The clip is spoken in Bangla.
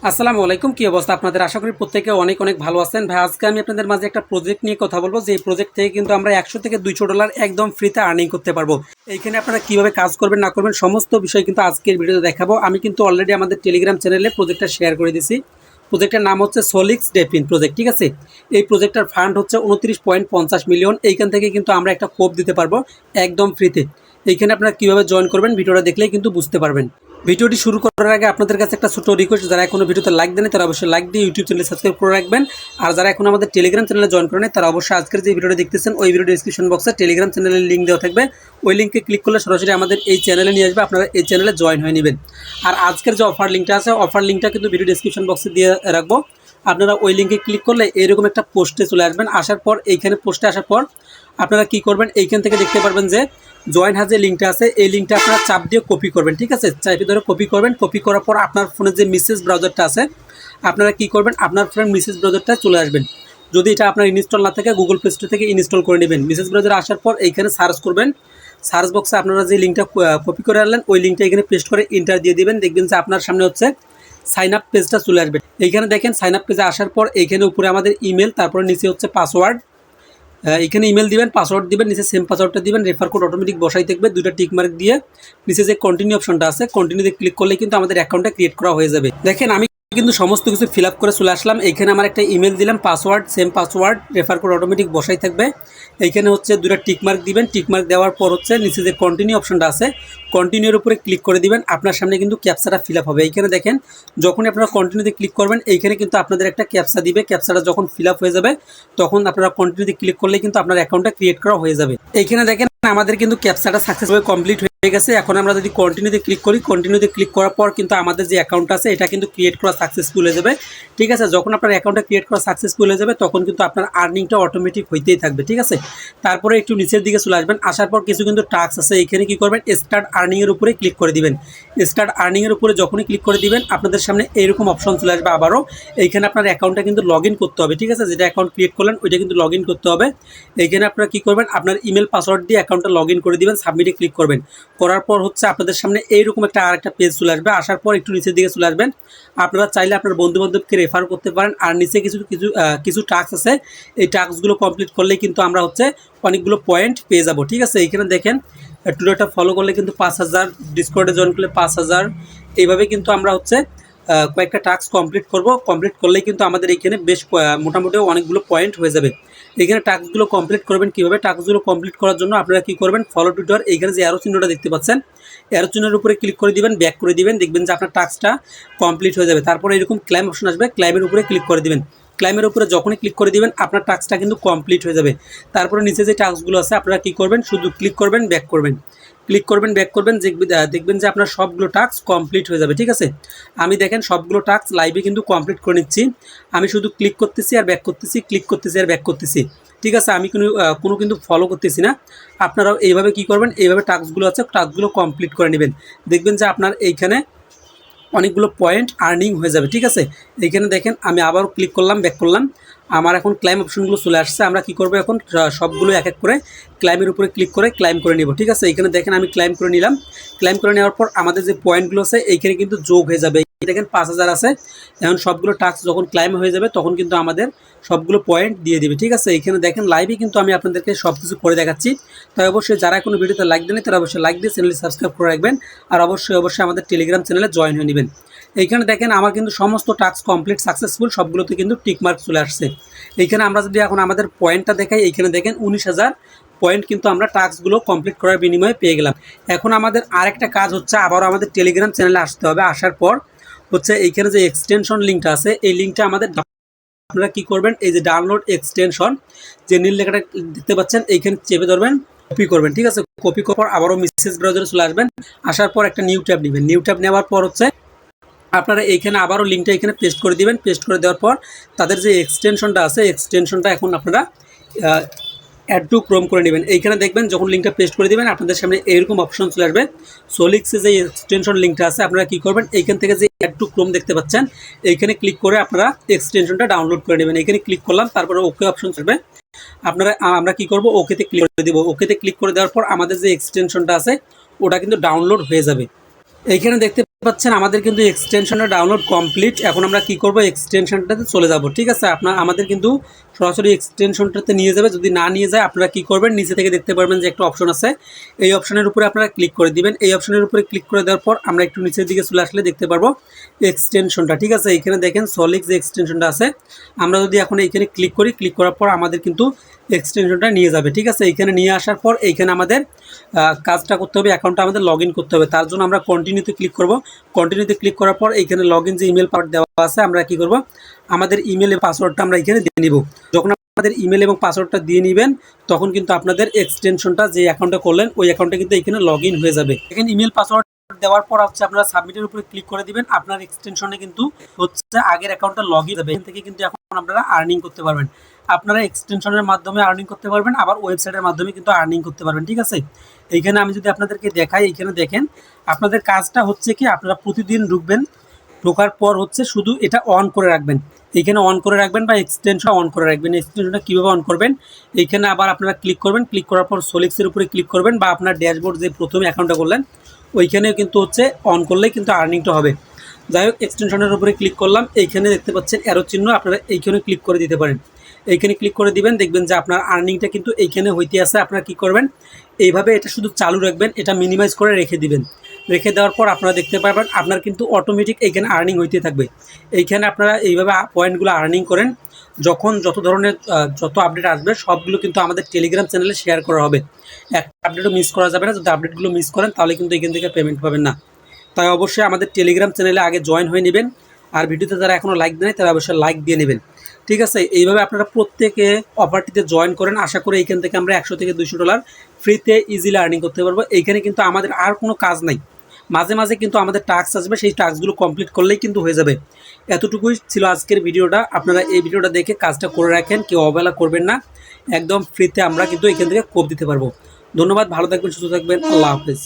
আসসালামু আলাইকুম। কি অবস্থা আপনাদের? আশা করি প্রত্যেকে অনেক অনেক ভালো আছেন। ভাই আজকে আমি আপনাদের মাঝে একটা প্রজেক্ট নিয়ে কথা বলবো, যে এই প্রজেক্ট থেকে কিন্তু আমরা 100 থেকে 200 ডলার একদম ফ্রিতে আর্নিং করতে পারবো। এইখানে আপনারা কিভাবে কাজ করবেন না করবেন সমস্ত বিষয় কিন্তু আজকের ভিডিওতে দেখাবো। আমি কিন্তু অলরেডি আমাদের টেলিগ্রাম চ্যানেলে প্রজেক্টটা শেয়ার করে দিয়েছি। প্রজেক্টের নাম হচ্ছে সলিক্স ডেফিন প্রজেক্ট, ঠিক আছে। এই প্রজেক্টটার ফান্ড হচ্ছে 29.50 মিলিয়ন। এইখান থেকে কিন্তু আমরা একটা কোপ দিতে পারবো একদম ফ্রিতে। এইখানে আপনারা কীভাবে জয়েন করবেন ভিডিওটা দেখলেই কিন্তু বুঝতে পারবেন। ভিডিওটি শুরু করার আগে আপনাদের কাছে একটা ছোট রিকোয়েস্ট, যারা এখনো ভিডিওতে লাইক দেন তারা অবশ্যই লাইক দিয়ে ইউটিউব চ্যানেল সাবস্ক্রাইব করে রাখবেন। আর যারা এখন আমাদের টেলিগ্রাম চ্যানেলে জয়েন করেন তারা অবশ্যই আজকের যে ভিডিওটি দেখতেছেন ওই ভিডিও ডিসক্রিপশন বক্সে টেলিগ্রাম চ্যানেলের লিঙ্ক দেওয়া থাকবে। ওই লিঙ্কে ক্লিক করলে সরাসরি আমাদের এই চ্যানেলে নিয়ে আসবে, আপনারা এই চ্যানেলে জয়েন হয়ে নেবেন। আর আজকের যে অফার লিঙ্কটা আছে, অফার লিঙ্কটা কিন্তু ভিডিও ডিসক্রিপশন বক্সে দিয়ে রাখবো। আপনারা ওই লিঙ্কে ক্লিক করলে এরকম একটা পোস্টে চলে আসবেন। আসার পর এইখানে পোস্টে আসার পর আপনারা কি করবেন, এইখান থেকে দেখতে পারবেন যে জয়েন হাজে লিঙ্কটা আছে, এই লিঙ্কটা আপনারা চাপ দিয়ে কপি করবেন, ঠিক আছে। চাপে ধরে কপি করবেন। কপি করার পর আপনার ফোনে যে মেসেজ ব্রাউজারটা আছে আপনারা কি করবেন, আপনার ফোনের মেসেজ ব্রাউজারটা চলে আসবেন। যদি এটা আপনার ইনস্টল না থাকে গুগল প্লে স্টোর থেকে ইনস্টল করে নেবেন। মেসেজ ব্রাউজারে আসার পর এইখানে সার্চ করবেন। সার্চ বক্সে আপনারা যে লিঙ্কটা কপি করে আনলেন ওই লিঙ্কটা এখানে পেস্ট করে এন্টার দিয়ে দিবেন। দেখবেন যে আপনার সামনে হচ্ছে সাইন আপ পেজটা চলে আসবে। এইখানে দেখেন সাইন আপ পেজে আসার পর এইখানে উপরে আমাদের ইমেল, তারপরে নিচে হচ্ছে পাসওয়ার্ড। এখানে ইমেল দিবেন, পাসওয়ার্ড দিবেন, নিচে সেম পাসওয়ার্ডটা দিবেন। রেফার কোড অটোমেটিক বসাই থাকবে, দুইটা টিক মার্ক দিয়ে নিচে যে কন্টিনিউ অপশনটা আছে কন্টিনিউতে ক্লিক করলে কিন্তু আমাদের অ্যাকাউন্টটা ক্রিয়েট করা হয়ে যাবে। দেখেন আমি কিন্তু সমস্ত কিছু ফিল আপ করে চলে আসলাম। এইখানে আমার একটা ইমেল দিলাম, password same password, refer code automatic বসাই থাকবে। এইখানে হচ্ছে দুটো টিক মার্ক দিবেন। টিক মার্ক দেওয়ার পর হচ্ছে নিচে যে কন্টিনিউ অপশনটা আছে কন্টিনিউর উপরে ক্লিক করে দিবেন। আপনার সামনে কিন্তু ক্যাপচাটা ফিল আপ হবে। এইখানে দেখেন যখনই আপনারা কন্টিনিউতে ক্লিক করবেন এইখানে কিন্তু আপনাদের একটা ক্যাপচা দিবে। ক্যাপচাটা যখন ফিল আপ হয়ে যাবে তখন আপনারা কন্টিনিউতে ক্লিক করলে কিন্তু আপনার অ্যাকাউন্টটা ক্রিয়েট করা হয়ে যাবে। এইখানে দেখেন আমাদের কিন্তু ক্যাপচাটা সাকসেসফুলি কমপ্লিট হয়ে গেছে। এখন আমরা যদি কন্টিনিউতে ক্লিক করি, কন্টিনিউতে ক্লিক করার পর কিন্তু আমাদের যে অ্যাকাউন্ট আছে এটা কিন্তু ক্রিয়েট করা সাকসেসফুল হয়ে যাবে, ঠিক আছে। যখন আপনার অ্যাকাউন্টটা ক্রিয়েট করা সাকসেসফুল হয়ে যাবে তখন কিন্তু আপনার আর্নিংটা অটোমেটিক হইতেই থাকবে, ঠিক আছে। তারপরে একটু নিচের দিকে চলে আসবেন। আসার পর কিছু কিন্তু টাস্ক আছে, এখানে কি করবেন, স্টার্ট আর্নিংয়ের উপরে ক্লিক করে দিবেন। স্টার্ট আর্নিংয়ের উপরে যখনই ক্লিক করে দিবেন আপনাদের সামনে এইরকম অপশন চলে আসবে আবারও। এইখানে আপনার অ্যাকাউন্টটা কিন্তু লগ ইন করতে হবে, ঠিক আছে। যেটা অ্যাকাউন্ট ক্রিয়েট করলেন ওইটা কিন্তু লগ ইন করতে হবে। এইখানে আপনারা কি করবেন, আপনার ইমেল পাসওয়ার্ড দিয়ে অ্যাকাউন্টটা লগ ইন করে দিবেন, সাবমিটে ক্লিক করবেন। করার পর হচ্ছে আপনাদের সামনে এইরকম আরেকটা পেজ চলে আসবে। আসার পর একটু নিচের দিকে চলে আসবেন। আপনারা চাইলে আপনার বন্ধুবান্ধবকে রেফার করতে পারেন। আর নিচে কিছু টাস্ক আছে, এই টাস্কগুলো কমপ্লিট করলেই কিন্তু আমরা হচ্ছে অনেকগুলো পয়েন্ট পেয়ে যাব, ঠিক আছে। এইখানে দেখেন টুডেটা ফলো করলে কিন্তু 5000, ডিসকর্ডে জয়েন করলে 5000, এইভাবে কিন্তু আমরা হচ্ছে কয়েকটা টাস্ক কমপ্লিট করব। কমপ্লিট করলেই কিন্তু আমাদের এইখানে বেশ মোটামুটি অনেকগুলো পয়েন্ট হয়ে যাবে। এখানে টাস্কগুলো কমপ্লিট করবেন কীভাবে, টাস্কগুলো কমপ্লিট করার জন্য আপনারা কী করবেন, ফলো টুইটার এইখানে যে অ্যারো চিহ্নটা দেখতে পাচ্ছেন অ্যারো চিহ্নের উপরে ক্লিক করে দিবেন, ব্যাক করে দিবেন। দেখবেন যে আপনার টাস্কটা কমপ্লিট হয়ে যাবে। তারপরে এরকম ক্লাইম অপশন আসবে, ক্লাইমের উপরে ক্লিক করে দিবেন। ক্লাইমের উপরে যখনই ক্লিক করে দিবেন আপনার টাস্কটা কিন্তু কমপ্লিট হয়ে যাবে। তারপরে নিচে যে টাস্কগুলো আছে আপনারা কী করবেন, শুধু ক্লিক করবেন, ব্যাক করবেন, ক্লিক করবেন, ব্যাক করবেন। দেখবেন যে আপনার সবগুলো টাস্ক কমপ্লিট হয়ে যাবে, ঠিক আছে। আমি দেখেন সবগুলো টাস্ক লাইভে কিন্তু কমপ্লিট করে নিচ্ছি। আমি শুধু ক্লিক করতেছি আর ব্যাক করতেছি, ক্লিক করতেছি আর ব্যাক করতেছি, ঠিক আছে। আমি কোনো কিন্তু ফলো করতেছি না। আপনারাও এইভাবে কি করবেন, এইভাবে টাস্কগুলো আছে টাস্কগুলো কমপ্লিট করে নেবেন। দেখবেন যে আপনার এইখানে অনেকগুলো পয়েন্ট আর্নিং হয়ে যাবে, ঠিক আছে। এইখানে দেখেন আমি আবারও ক্লিক করলাম, ব্যাক করলাম, আমার এখন ক্লাইম অপশনগুলো চলে আসছে। আমরা কি করব, এখন সবগুলো এক এক করে ক্লাইমের উপরে ক্লিক করে ক্লাইম করে নিব, ঠিক আছে। এইখানে দেখেন আমি ক্লাইম করে নিলাম। ক্লাইম করে নেওয়ার পর আমাদের যে পয়েন্টগুলো আছে এইখানে কিন্তু যোগ হয়ে যাবে। দেখেন 5000 আছে। এখন সবগুলো টাস্ক যখন ক্লাইম হয়ে যাবে তখন কিন্তু আমাদের সবগুলো পয়েন্ট দিয়ে দিবে, ঠিক আছে। এইখানে দেখেন লাইভে কিন্তু আমি আপনাদেরকে সব কিছু করে দেখাচ্ছি। তাই অবশ্যই যারা কোনো ভিডিওতে লাইক দেন তারা অবশ্যই লাইক দিয়ে চ্যানেলটি সাবস্ক্রাইব করে রাখবেন। আর অবশ্যই আমাদের টেলিগ্রাম চ্যানেলে জয়েন হয়ে নেবেন। এইখানে দেখেন আমার কিন্তু সমস্ত টাস্ক কমপ্লিট সাকসেসফুল, সবগুলোতে কিন্তু টিক মার্ক চলে আসছে। এইখানে আমরা যদি এখন আমাদের পয়েন্টটা দেখাই, এইখানে দেখেন 19000 পয়েন্ট কিন্তু আমরা টাস্কগুলো কমপ্লিট করার বিনিময়ে পেয়ে গেলাম। এখন আমাদের আরেকটা কাজ হচ্ছে আবারও আমাদের টেলিগ্রাম চ্যানেলে আসতে হবে। আসার পর হচ্ছে এইখানে যে এক্সটেনশন লিঙ্কটা আছে এই লিঙ্কটা আমাদের আপনারা কি করবেন, এই যে ডাউনলোড এক্সটেনশন যে নীল লেখাটা দেখতে পাচ্ছেন এইখানে চেপে ধরবেন, কপি করবেন, ঠিক আছে। কপি করার পর আবারও মেসেজ ব্রাউজারে চলে আসবেন। আসার পর একটা নিউ ট্যাব নেবেন। নিউ ট্যাব নেওয়ার পর হচ্ছে আপনারা এইখানে আবারও লিঙ্কটা এখানে পেস্ট করে দিবেন। পেস্ট করে দেওয়ার পর তাদের যে এক্সটেনশনটা আছে এক্সটেনশনটা এখন আপনারা অ্যাড টু ক্রোম করে নেবেন। এইখানে দেখবেন যখন লিঙ্কটা পেস্ট করে দিবেন আপনাদের সামনে এরকম অপশন চলে আসবে। সলিক্সে যে এক্সটেনশন লিঙ্কটা আছে আপনারা কি করবেন, এইখান থেকে যে অ্যাড টু ক্রোম দেখতে পাচ্ছেন এইখানে ক্লিক করে আপনারা এক্সটেনশনটা ডাউনলোড করে নেবেন। এখানে ক্লিক করলাম, তারপরে ওকে অপশন চলবে। আমরা কি করব, ওকেতে ক্লিক করে দেবো। ওকেতে ক্লিক করে দেওয়ার পর আমাদের যে এক্সটেনশনটা আছে ওটা কিন্তু ডাউনলোড হয়ে যাবে। এইখানে দেখতে পাচ্ছেন আমাদের কিন্তু এক্সটেনশনটা ডাউনলোড কমপ্লিট। এখন আমরা কি করব, এক্সটেনশনটাতে চলে যাব। ঠিক আছে, আমাদের কিন্তু সরাসরি এক্সটেনশনটাতে নিয়ে যাবে। যদি না নিয়ে যায় আপনারা কি করবেন, নিচে থেকে দেখতে পারবেন যে একটা অপশন আছে, এই অপশনের উপরে আপনারা ক্লিক করে দিবেন। এই অপশনের উপরে ক্লিক করে দেওয়ার পর আমরা একটু নিচের দিকে চলে আসলে দেখতে পারবো এক্সটেনশনটা। ঠিক আছে, এখানে দেখেন সলিক যে এক্সটেনশনটা আছে, আমরা যদি এখন এইখানে ক্লিক করি, ক্লিক করার পর আমাদের কিন্তু এক্সটেনশনটা নিয়ে যাবে। ঠিক আছে, এইখানে নিয়ে আসার পর এইখানে আমাদের কাজটা করতে হবে, অ্যাকাউন্টটা আমাদের লগ ইন করতে হবে। তার জন্য আমরা কন্টিনিউতে ক্লিক করব। কন্টিনিউতে ক্লিক করার পর এইখানে লগ ইন যে ইমেল পাসওয়ার্ড দেওয়া আছে, আমরা কি করব, আমাদের ইমেল এবং পাসওয়ার্ডটা আমরা এখানে দিয়ে নিব। যখন আপনাদের ইমেল এবং পাসওয়ার্ডটা দিয়ে নেবেন তখন কিন্তু আপনাদের এক্সটেনশনটা যে অ্যাকাউন্টে করলেন ওই অ্যাকাউন্টে কিন্তু এখানে লগ ইন হয়ে যাবে। এখানে ইমেল পাসওয়ার্ড দেওয়ার পর হচ্ছে আপনারা সাবমিটের উপরে ক্লিক করে দিবেন। আপনার এক্সটেনশনে কিন্তু হচ্ছে আগের অ্যাকাউন্টটা লগ ইন হবে। এখান থেকে কিন্তু এখন আপনারা আর্নিং করতে পারবেন। আপনারা এক্সটেনশনের মাধ্যমে আর্নিং করতে পারবেন, আবার ওয়েবসাইটের মাধ্যমে কিন্তু আর্নিং করতে পারবেন। ঠিক আছে, এইখানে আমি যদি আপনাদেরকে দেখাই, এইখানে দেখেন আপনাদের কাজটা হচ্ছে কি, আপনারা প্রতিদিন ঢুকবেন, ঢোকার পর হচ্ছে শুধু এটা অন করে রাখবেন। এইখানে অন করে রাখবেন বা এক্সটেনশন অন করে রাখবেন। এক্সটেনশনটা কীভাবে অন করবেন, এইখানে আবার আপনারা ক্লিক করবেন, ক্লিক করার পর সোলিক্সের উপরে ক্লিক করবেন, বা আপনার ড্যাশবোর্ড যে প্রথমে অ্যাকাউন্টটা করলেন ওইখানেও কিন্তু হচ্ছে অন করলেই কিন্তু আর্নিংটা হবে। যাই হোক, এক্সটেনশনের উপরে ক্লিক করলাম, এইখানে দেখতে পাচ্ছেন অ্যারো চিহ্ন, আপনারা এইখানে ক্লিক করে দিতে পারেন। এইখানে ক্লিক করে দিবেন, দেখবেন যে আপনার আর্নিংটা কিন্তু এইখানে হইতে আছে। আপনারা কী করবেন, এইভাবে এটা শুধু চালু রাখবেন, এটা মিনিমাইজ করে রেখে দিবেন। রেখে দেওয়ার পর আপনারা দেখতে পারবেন আপনার কিন্তু অটোমেটিক এইখানে আর্নিং হইতে থাকবে। এইখানে আপনারা এইভাবে পয়েন্টগুলো আর্নিং করেন। যখন যত ধরনের যত আপডেট আসবে সবগুলো কিন্তু আমাদের টেলিগ্রাম চ্যানেলে শেয়ার করা হবে। একটা আপডেটও মিস করা যাবে না। যদি আপডেটগুলো মিস করেন তাহলে কিন্তু এখান থেকে পেমেন্ট পাবেন না। তাই অবশ্যই আমাদের টেলিগ্রাম চ্যানেলে আগে জয়েন হয়ে নেবেন। আর ভিডিওতে যারা এখনও লাইক দেয় তারা অবশ্যই লাইক দিয়ে নেবেন। ঠিক আছে, এইভাবে আপনারা প্রত্যেকে অফারটিতে জয়েন করেন। আশা করি এইখান থেকে আমরা $100 থেকে $200 ফ্রিতে ইজিলি আর্নিং করতে পারবো। এইখানে কিন্তু আমাদের আর কোনো কাজ নাই, মাঝে মাঝে কিন্তু আমাদের টাস্ক আসবে, সেই টাস্কগুলো কমপ্লিট করলেই কিন্তু হয়ে যাবে। এতটুকুই ছিল আজকের ভিডিওটা। আপনারা এই ভিডিওটা দেখে কাজটা করে রাখেন, কেউ অবহেলা করবেন না। একদম ফ্রিতে আমরা কিন্তু এখান থেকে কোপ দিতে পারবো। ধন্যবাদ, ভালো থাকবেন, সুস্থ থাকবেন, আল্লাহ হাফেজ।